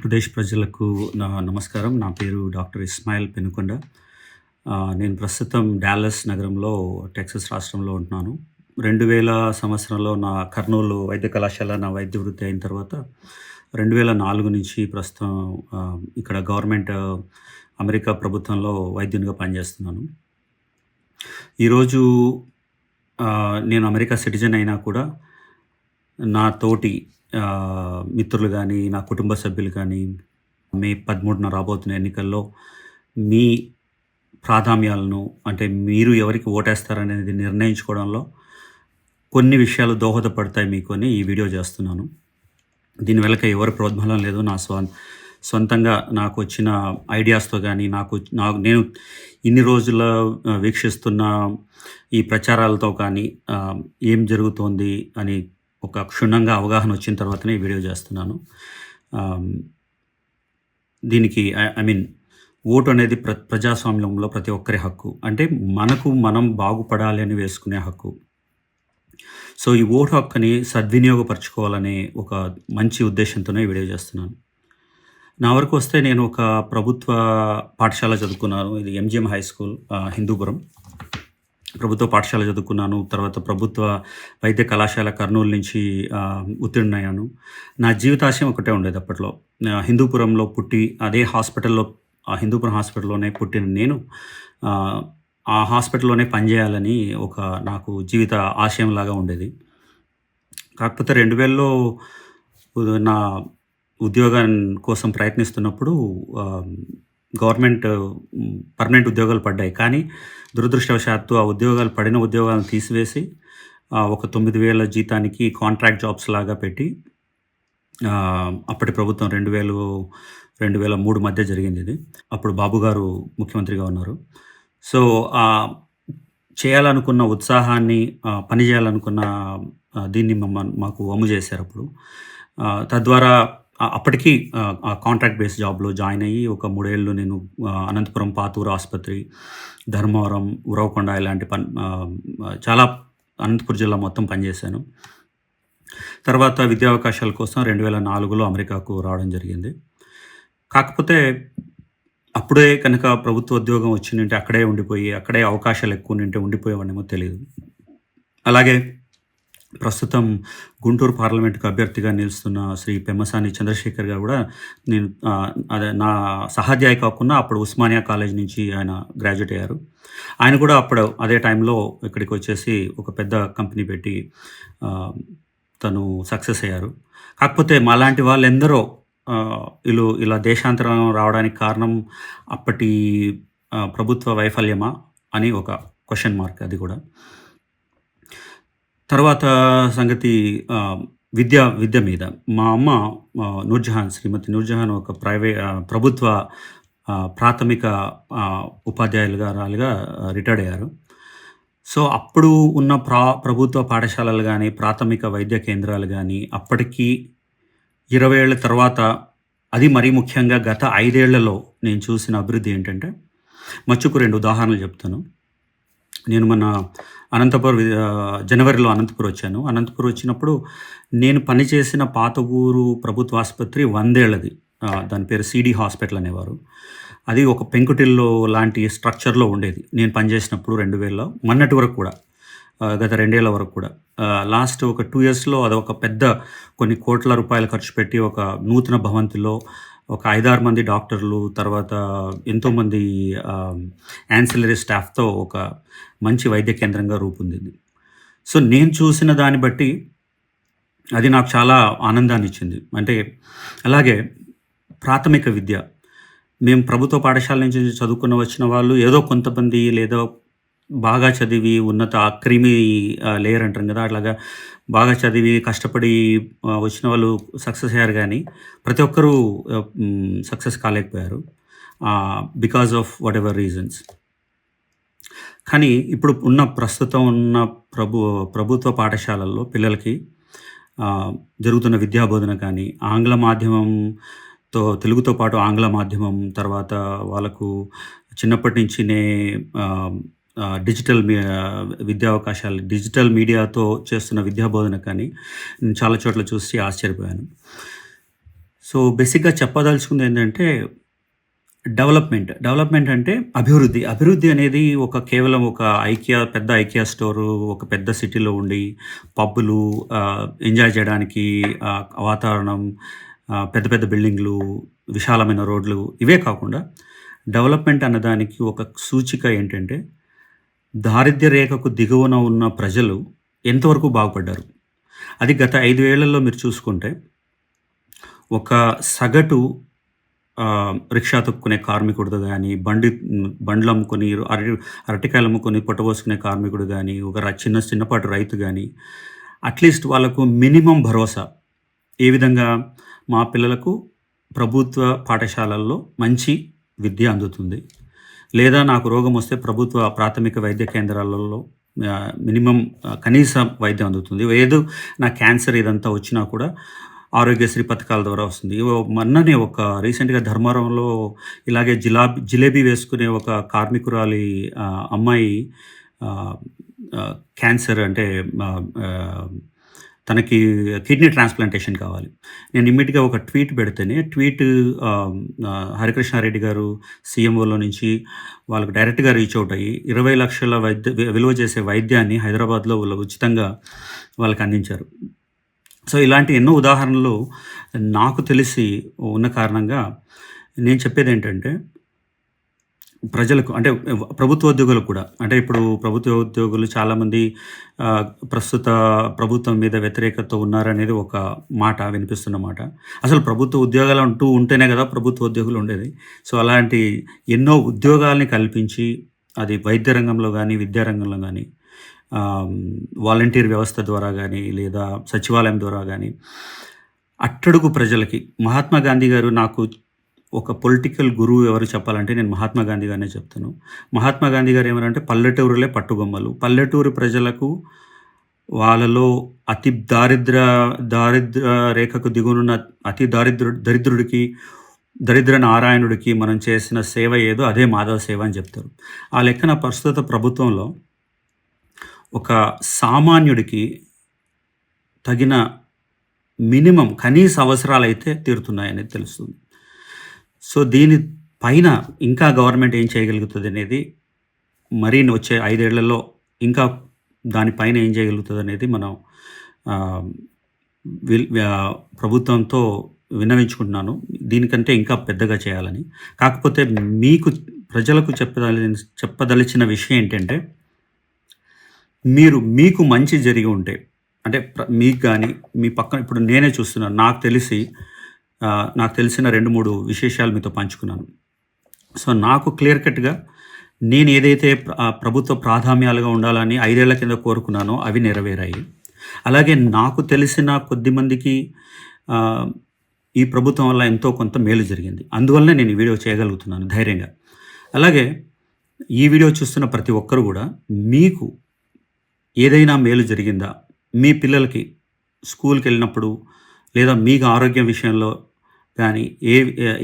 ఆంధ్రప్రదేశ్ ప్రజలకు నా నమస్కారం. నా పేరు డాక్టర్ ఇస్మాయిల్ పెనుకొండ. నేను ప్రస్తుతం డాలస్ నగరంలో, టెక్సాస్ రాష్ట్రంలో ఉంటున్నాను. 2000 సంవత్సరంలో నా కర్నూలు వైద్య కళాశాల నా వైద్య వృత్తి అయిన తర్వాత 2004 నుంచి ప్రస్తుతం ఇక్కడ గవర్నమెంట్ అమెరికా ప్రభుత్వంలో వైద్యునిగా పనిచేస్తున్నాను. ఈరోజు నేను అమెరికా సిటిజన్ అయినా కూడా నా తోటి మిత్రులు గానీ, నా కుటుంబ సభ్యులు కానీ, మే 13న రాబోతున్న ఎన్నికల్లో మీ ప్రాధామ్యాలను అంటే మీరు ఎవరికి ఓటేస్తారనేది నిర్ణయించుకోవడంలో కొన్ని విషయాలు దోహదపడతాయి మీకు అని ఈ వీడియో చేస్తున్నాను. దీని వెనక ఎవరి ప్రోద్బలం లేదు. నా సొంతంగా నాకొచ్చిన ఐడియాస్‌తో గానీ, నేను ఇన్ని రోజుల వీక్షిస్తున్న ఈ ప్రచారాలతో కానీ ఏం జరుగుతోంది అని ఒక క్షుణ్ణంగా అవగాహన వచ్చిన తర్వాతనే ఈ వీడియో చేస్తున్నాను. దీనికి ఐ మీన్ ఓటు అనేది ప్రజాస్వామ్యంలో ప్రతి ఒక్కరి హక్కు. అంటే మనం బాగుపడాలి అని వేసుకునే హక్కు. సో, ఈ ఓటు హక్కుని సద్వినియోగపరుచుకోవాలనే ఒక మంచి ఉద్దేశ్యంతోనే ఈ వీడియో చేస్తున్నాను. నా వరకు వస్తే నేను ఒక ప్రభుత్వ పాఠశాల చదువుకున్నాను. ఇది ఎంజీఎం హై స్కూల్, హిందూపురం. ప్రభుత్వ పాఠశాల చదువుకున్నాను. తర్వాత ప్రభుత్వ వైద్య కళాశాల కర్నూలు నుంచి ఉత్తీర్ణుడయ్యాను. నా జీవితాశయం ఒకటే ఉండేది అప్పట్లో. హిందూపురంలో పుట్టి అదే హాస్పిటల్‌లో, హిందూపురం హాస్పిటల్‌లోనే పుట్టిన నేను ఆ హాస్పిటల్‌లోనే పనిచేయాలని నాకు జీవిత ఆశయంలాగా ఉండేది. కాకపోతే 2000లో నా ఉద్యోగం కోసం ప్రయత్నిస్తున్నప్పుడు గవర్నమెంట్ పర్మనెంట్ ఉద్యోగాలు పడ్డాయి. కానీ దురదృష్టవశాత్తు ఆ పడిన ఉద్యోగాలను తీసివేసి ఒక 9,000 జీతానికి కాంట్రాక్ట్ జాబ్స్ లాగా పెట్టి అప్పటి ప్రభుత్వం 2003 మధ్య జరిగింది ఇది. అప్పుడు బాబు గారు ముఖ్యమంత్రిగా ఉన్నారు. సో, చేయాలనుకున్న ఉత్సాహాన్ని, పని చేయాలనుకున్న దీన్ని మాకు వమ్ము చేశారప్పుడు. తద్వారా అప్పటికి కాంట్రాక్ట్ బేస్ జాబ్‌లో జాయిన్ అయ్యి ఒక 3 ఏళ్ళు నేను అనంతపురం పాతూరు ఆసుపత్రి, ధర్మవరం, ఉరవకొండ ఇలాంటి చాలా అనంతపురం జిల్లా మొత్తం పనిచేశాను. తర్వాత విద్యావకాశాల కోసం 2004లో అమెరికాకు రావడం జరిగింది. కాకపోతే అప్పుడే కనుక ప్రభుత్వ ఉద్యోగం వచ్చిందంటే అక్కడే అవకాశాలు ఎక్కువుండింటే ఉండిపోయేవాడినేమో తెలీదు. అలాగే ప్రస్తుతం గుంటూరు పార్లమెంట్‌కి అభ్యర్థిగా నిలుస్తున్న శ్రీ పెమ్మసాని చంద్రశేఖర్ గారు కూడా నా సహాధ్యాయి కాకుండా అప్పుడు ఉస్మానియా కాలేజ్ నుంచి ఆయన గ్రాడ్యుయేట్ అయ్యారు. ఆయన కూడా అదే టైంలో ఇక్కడికొచ్చేసి ఒక పెద్ద కంపెనీ పెట్టి తను సక్సెస్ అయ్యారు. కాకపోతే మాలాంటి వాళ్ళెందరో ఇలా దేశాంతరం రావడానికి కారణం అప్పటి ప్రభుత్వ వైఫల్యమా అని ఒక క్వెషన్ మార్క్ అది కూడా. తర్వాత సంగతి విద్య మీద. మా అమ్మ శ్రీమతి నూర్జహాన్ ఒక ప్రభుత్వ ప్రాథమిక ఉపాధ్యాయులుగా రిటైర్డ్ అయ్యారు. సో, అప్పుడు ఉన్న ప్రభుత్వ పాఠశాలలు గానీ, ప్రాథమిక వైద్య కేంద్రాలు గానీ, అప్పటికి 20 ఏళ్ల తర్వాత, అది మరీ ముఖ్యంగా గత 5 ఏళ్లలో నేను చూసిన అభివృద్ధి ఏంటంటే, మచ్చుకు 2 ఉదాహరణలు చెప్తాను. నేను మొన్న జనవరిలో అనంతపురం వచ్చాను. అనంతపురం వచ్చినప్పుడు నేను పనిచేసిన పాత ఊరు ప్రభుత్వ ఆసుపత్రి 100 ఏళ్లది. దాని పేరు సీడీ హాస్పిటల్ అనేవారు. అది ఒక పెంకుటిల్లు లాంటి స్ట్రక్చర్‌లో ఉండేది. నేను పనిచేసినప్పుడు 2000లో మొన్నటి వరకు కూడా, గత 2 ఏళ్ల వరకు కూడా. లాస్ట్ ఒక 2 ఇయర్స్‌లో అదొక పెద్ద కొన్ని కోట్ల రూపాయలు ఖర్చు పెట్టి ఒక నూతన భవంతిలో ఒక 5-6 మంది డాక్టర్లు, తర్వాత ఎంతోమంది యాన్సిలరీ స్టాఫ్‌తో ఒక మంచి వైద్య కేంద్రంగా రూపొందింది. సో, నేను చూసిన దాన్ని బట్టి అది నాకు చాలా ఆనందాన్నిచ్చింది. అంటే అలాగే ప్రాథమిక విద్య. మేము ప్రభుత్వ పాఠశాల నుంచి వచ్చిన వాళ్ళు ఏదో కొంతమంది లేదా బాగా చదివి ఉన్నత క్రీమీ లేయర్ అంటాం కదా! అట్లాగా బాగా చదివి కష్టపడి వచ్చిన వాళ్ళు సక్సెస్ అయ్యారు గానీ, ప్రతి ఒక్కరూ సక్సెస్ కాలేకపోయారు. Because of whatever reasons. కానీ ఇప్పుడు ప్రస్తుతం ఉన్న ప్రభుత్వ పాఠశాలల్లో పిల్లలకి జరుగుతున్న విద్యాబోధన కానీ, ఆంగ్ల మాధ్యమంతో తెలుగుతో పాటు ఆంగ్ల మాధ్యమం, తర్వాత వాళ్ళకు చిన్నప్పటి నుంచినే డిజిటల్ మీడియాతో చేస్తున్న విద్యాబోధన కానీ నేను చాలా చోట్ల చూసి ఆశ్చర్యపోయాను. సో, బేసిక్‌గా చెప్పదలుచుకుందేంటంటే డెవలప్‌మెంట్ అంటే అభివృద్ధి. అభివృద్ధి అనేది కేవలం ఒక పెద్ద ఐకియా స్టోరు, ఒక పెద్ద సిటీలో ఉండి పబ్బులు, ఎంజాయ్ చేయడానికి వాతావరణం, పెద్ద పెద్ద బిల్డింగ్‌లు, విశాలమైన రోడ్లు ఇవే కాకుండా డెవలప్‌మెంట్ అన్నదానికి ఒక సూచిక ఏంటంటే దారిద్ర్య రేఖకు దిగువన ఉన్న ప్రజలు ఎంతవరకు బాగుపడ్డారు. అది గత 5 ఏళ్లలో మీరు చూసుకుంటే ఒక సగటు రిక్షా తొక్కుకునే కార్మికుడిది గానీ, బండ్లమ్ముకొని అరటికాయలమ్ముకొని పొట్టబోసుకునే కార్మికుడు గానీ, చిన్నపాటి రైతు గానీ, అట్‌లీస్ట్ వాళ్ళకు మినిమమ్ భరోసా. ఏ విధంగా మా పిల్లలకు ప్రభుత్వ పాఠశాలల్లో మంచి విద్య అందుతుంది. లేదా నాకు రోగమొస్తే ప్రభుత్వ ప్రాథమిక వైద్య కేంద్రాలలో మినిమమ్ కనీస వైద్యం అందుతుంది. నా క్యాన్సర్ ఇదంతా వచ్చినా కూడా ఆరోగ్యశ్రీ పథకాల ద్వారా వస్తుంది. మొన్ననే రీసెంట్‌గా ధర్మారంలో ఇలాగే జిలేబీ వేసుకునే ఒక కార్మికురాలి అమ్మాయి ఆహ్, క్యాన్సర్ అంటే ఆహ్, ఆహ్, తనకి కిడ్నీ ట్రాన్స్‌ప్లాంటేషన్ కావాలి. నేను ఇమ్మీడియేట్‌గా ఒక ట్వీట్ పెడితేనే ఆహ్, ఆహ్, హరికృష్ణారెడ్డి గారు సీఎంఓలో నుంచి వాళ్ళకి డైరెక్ట్‌గా రీచ్ ఔట్ అయ్యి 20,00,000 విలువ చేసే వైద్యాన్ని హైదరాబాద్‌లో వాళ్ళు ఉచితంగా వాళ్ళకి అందించారు. సో, ఇలాంటి ఎన్నో ఉదాహరణలు నాకు తెలిసి ఉన్న కారణంగా నేను చెప్పేదేంటంటే, ప్రజలకు అంటే ప్రభుత్వ ఉద్యోగులకు కూడా అంటే ఇప్పుడు ప్రభుత్వ ఉద్యోగులు చాలామంది ప్రస్తుత ప్రభుత్వం మీద వ్యతిరేకతతో ఉన్నారనేది ఒక మాట వినిపిస్తున్న మాట. అసలు ప్రభుత్వ ఉద్యోగాలు అంటూ ఉంటేనే కదా ప్రభుత్వ ఉద్యోగులు ఉండేది. సో, అలాంటి ఎన్నో ఉద్యోగాల్ని కల్పించి అది వైద్య రంగంలో గానీ, విద్యా రంగంలో గానీ, ఆహ్, వాలంటీర్ వ్యవస్థ ద్వారా గానీ, లేదా సచివాలయం ద్వారా గానీ, అట్టడుగు ప్రజలకి మహాత్మా గాంధీ గారు నాకు ఒక పొలిటికల్ గురువు ఎవరు చెప్పాలంటే నేను మహాత్మా గాంధీ గారినే చెప్తాను. మహాత్మా గాంధీ గారు ఏమన్నారంటే పల్లెటూరులే పట్టుగొమ్మలు. పల్లెటూరు ప్రజలకు వాళ్ళలో అతి దారిద్ర రేఖకు దిగువనున్న అతి దరిద్రుడికి, దరిద్ర నారాయణుడికి మనం చేసిన సేవ ఏదో అదే మాధవ సేవ అని చెప్తారు. ఆ లెక్కన ప్రస్తుత ప్రభుత్వంలో ఒక సామాన్యుడికి తగిన మినిమమ్ కనీస అవసరాలైతే తీరుతున్నాయనేది తెలుస్తుంది. సో, దీని పైన ఇంకా గవర్నమెంట్ ఏం చేయగలుగుతదనేది వచ్చే 5 ఏళ్లలో ఇంకా దాని పైన ఏం చేయగలుగుతదనేది మనం ఆహ్, ప్రభుత్వంతో విన్నవించుకుంటున్నాను. దీనికంటే ఇంకా పెద్దగా చేయాలని. కాకపోతే ప్రజలకు చెప్పదలిచిన విషయం ఏంటంటే మీకు మంచి జరిగి ఉంటే, అంటే మీకు గాని, మీ పక్కన ఇప్పుడు నేనే చూస్తున్నాను. నాకు తెలిసిన 2, 3 విశేషాలు మీతో పంచుకున్నాను. సో, నాకు క్లియర్ కట్‌గా నేనేదైతే ప్రభుత్వ ప్రాధామ్యాలుగా ఉండాలని 5 ఏళ్ల కింద కోరుకున్నానో అవి నెరవేరాయి. అలాగే నాకు తెలిసిన కొద్దిమందికి ఈ ప్రభుత్వం వల్ల ఎంతో కొంత మేలు జరిగింది. అందువల్లనే నేను ఈ వీడియో చేయగలుగుతున్నాను ధైర్యంగా. అలాగే ఈ వీడియో చూస్తున్న ప్రతి ఒక్కరు గూడా మీకు ఏదైనా మేలు జరిగిందా? మీ పిల్లలకి స్కూల్‌కెళ్ళినప్పుడు లేదా మీకు ఆరోగ్యం విషయంలో గానీ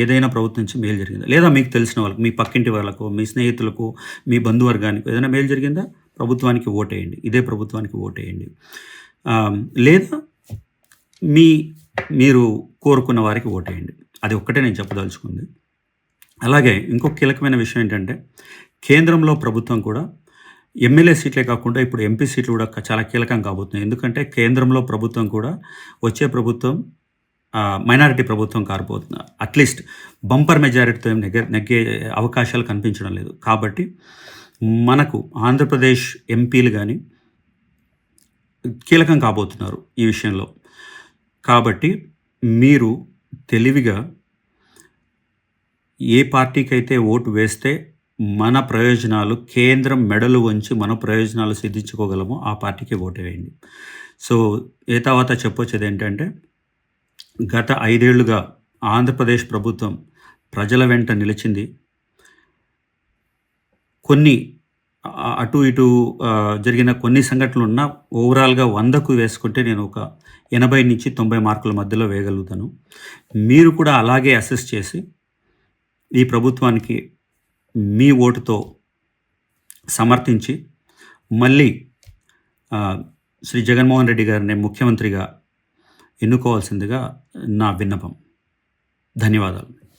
ఏదైనా ప్రభుత్వం నుంచి మేలు జరిగిందా? లేదా మీకు తెలిసిన వాళ్ళకి, మీ పక్కింటి వాళ్ళకో, మీ స్నేహితులకో, మీ బంధువర్గానికో ఏదైనా మేలు జరిగిందా? ప్రభుత్వానికి ఓటేయండి. ఇదే ప్రభుత్వానికి ఓటేయండి. లేదా మీ మీరు కోరుకున్న వారికి ఓటేయండి. అది ఒక్కటే నేను చెప్పదలుచుకుంది. అలాగే ఇంకొక కీలకమైన విషయం ఏంటంటే, కేంద్రంలో ప్రభుత్వం కూడా ఎమ్మెల్యే సీట్లే కాకుండా ఇప్పుడు ఎంపీ సీట్లు కూడా చాలా కీలకం కాబోతున్నాయి. ఎందుకంటే కేంద్రంలో ప్రభుత్వం కూడా వచ్చే ప్రభుత్వం మైనారిటీ ప్రభుత్వం కారబోతుంది. అట్‌లీస్ట్ బంపర్ మెజారిటీతో నెగ్గే అవకాశాలు కనిపించడం లేదు. కాబట్టి మనకు ఆంధ్రప్రదేశ్ ఎంపీలు గాని కీలకం కాబోతున్నారు ఈ విషయంలో. కాబట్టి మీరు తెలివిగా ఏ పార్టీకైతే ఓటు వేస్తే మన ప్రయోజనాలు కేంద్రం మెడలు వంచి మన ప్రయోజనాలు సిద్ధించుకోగలమో ఆ పార్టీకే ఓటు వేయండి. సో, ఏతావాతా చెప్పొచ్చేదేంటంటే గత 5 ఏళ్లుగా ఆంధ్రప్రదేశ్ ప్రభుత్వం ప్రజల వెంట నిలిచింది. కొన్ని అటు ఇటు జరిగిన కొన్ని సంఘటనలున్నా ఓవరాల్‌గా 100కు వేసుకుంటే నేను ఒక 80-90 మార్కుల మధ్యలో వేయగలుగుతాను. మీరు కూడా అలాగే అసెస్ చేసి ఈ ప్రభుత్వానికి మీ ఓటుతో సమర్థించి మళ్ళీ శ్రీ జగన్మోహన్ రెడ్డి గారిని ముఖ్యమంత్రిగా ఎన్నుకోవాల్సిందిగా నా విన్నపం. ధన్యవాదాలు.